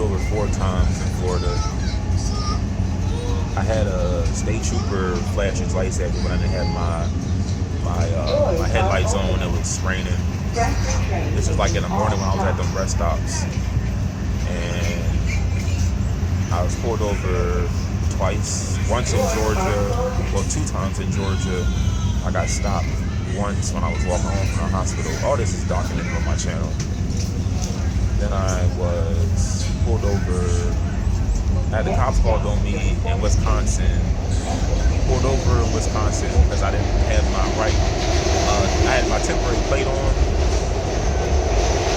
over 4 times in Florida. I had a state trooper flash his lights at me when I didn't have my headlights on. It was raining. This was like in the morning when I was at them rest stops, and I was pulled over twice. Once in Georgia, well, 2 times in Georgia. I got stopped once when I was walking home from the hospital. All this is documented on my channel. Then I was pulled over. I had the cops called on me in Wisconsin. Pulled over in Wisconsin because I didn't have my right. I had my temporary plate on.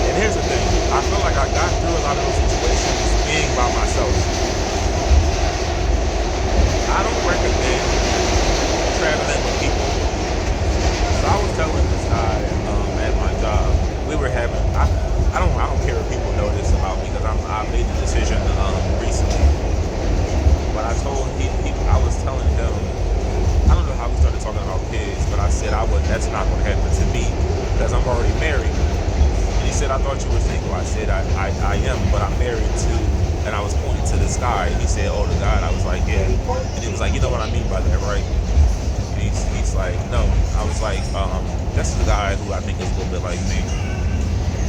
And here's the thing. I feel like I got through a lot of those situations being by myself. I don't recommend traveling with people. So I was telling this guy at my job, we were having. I don't care if people know this about me because I made the decision recently. But I told I was telling him, I don't know how we started talking about kids, but I said that's not going to happen to me because I'm already married. And he said, I thought you were single. I said, I am, but I'm married too. And I was pointing to the sky. And he said, oh, the God. I was like, yeah. And he was like, you know what I mean by that, right? And he's like, no. I was like, this is the guy who I think is a little bit like me.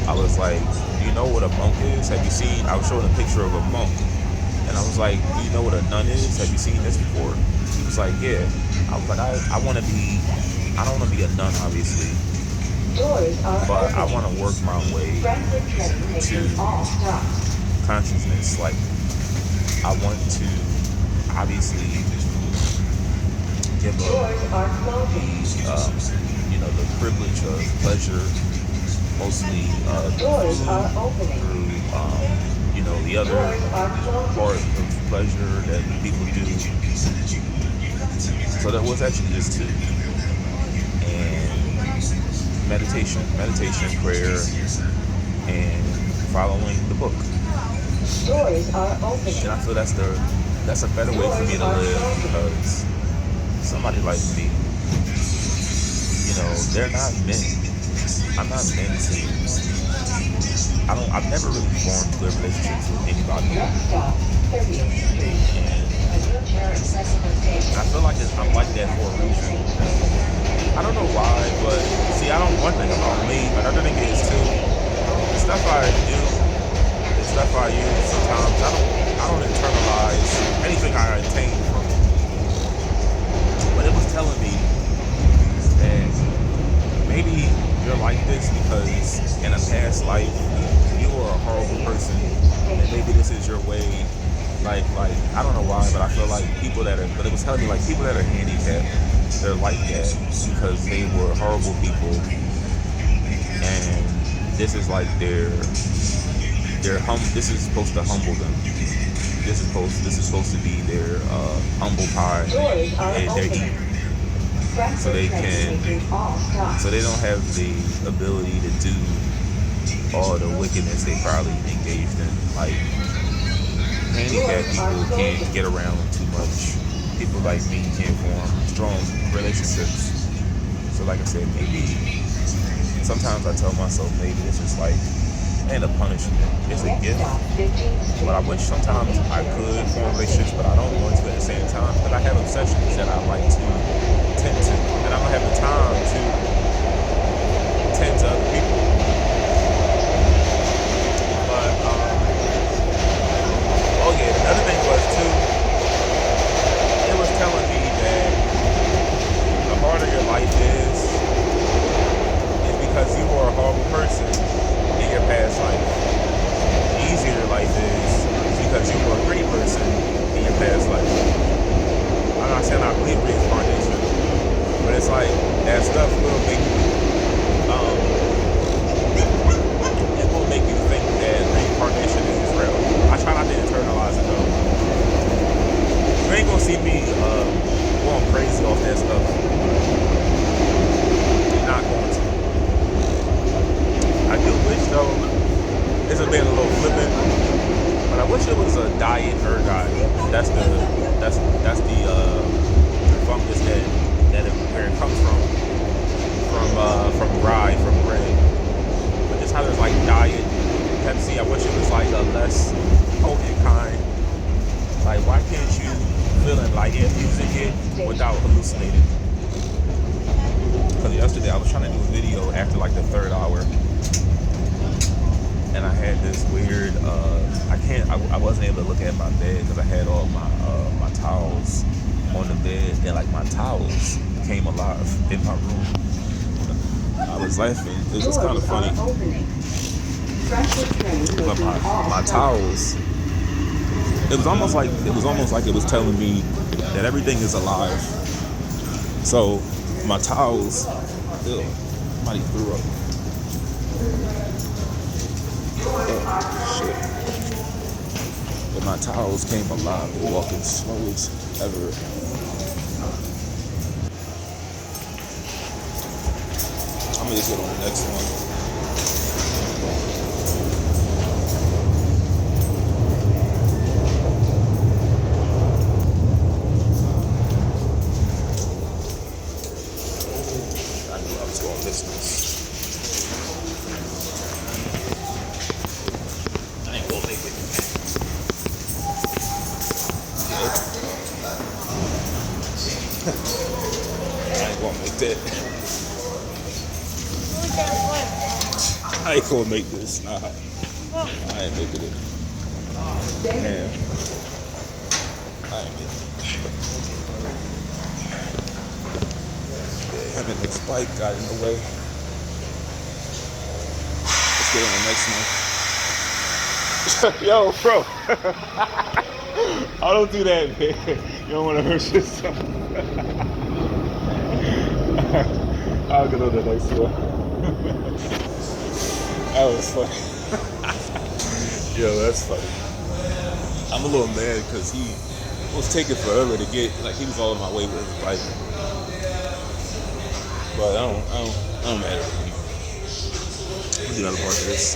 I was like, do you know what a monk is? Have you seen? I was showing a picture of a monk. And I was like, do you know what a nun is? Have you seen this before? He was like, yeah. I was like, I don't want to be a nun, obviously. But I want to work my way to consciousness. Like, I want to obviously give up the privilege of pleasure, mostly through the other part of pleasure that people do. So that was actually just 2. And meditation, prayer, and following the book. And I feel that's a better way for me to live because somebody like me, they're not meant. I'm not meant to. I've never really formed good relationships with anybody. And I feel like I'm like that for a reason. I don't know why, but see, one thing about me, another thing is too, the stuff I do, the stuff I use, sometimes I don't internalize anything I attain from it. But it was telling me that maybe you're like this because in a past life you were a horrible person, and maybe this is your way. Like I don't know why, but I feel like but it was telling me like people that are handicapped, they're like that because they were horrible people, and this is like this is supposed to humble them. This is supposed to be their humble pie, and they're eating. So they don't have the ability to do all the wickedness they probably engaged in. Like, handicapped people can't get around too much. People like me can't form strong relationships. So like I said, maybe sometimes I tell myself maybe this is like ain't a punishment, it's a gift. But I wish sometimes I could form relationships, but I don't want to at the same time because I have obsessions that I like to tend to, and I don't have the time to tend to other people. But another thing was too, it was telling me that the harder your life is because you were a horrible person in your past life. The easier your life is because you were a great person in your past life. I'm not saying I believe reincarnation, but it's like that stuff will make you, it will make you think that reincarnation is real. I try not to internalize it though. You ain't gonna see me going crazy off that stuff. You're not going to. I do wish though, this has been a little flippant, but I wish it was a diet ergot. That's the fungus that where it comes from rye, from bread. But just how there's like diet Pepsi, I wish it was like a less potent I wasn't able to look at my bed because I had all my towels on the bed, and like my towels came alive in my room. I was laughing. It was kind of funny. But my towels, it was telling me that everything is alive. So my towels, ew, somebody threw up. Oh shit. But my towels came alive. They're walking slow as ever. I'm gonna just get on the next one. I knew I was going to miss this. I ain't gonna make it. I ain't gonna make that. I ain't gonna make this. Nah. I ain't making it. Damn. I ain't making it. Him and the bike got in the way. Let's get on the next one. Yo, bro. I don't do that, man. You don't want to hurt yourself. I'll get on the next one. That was funny. Yo, that's funny. I'm a little mad because he was taking forever to get, like he was all in my way with his bike. But I don't matter. Let's do another part of this.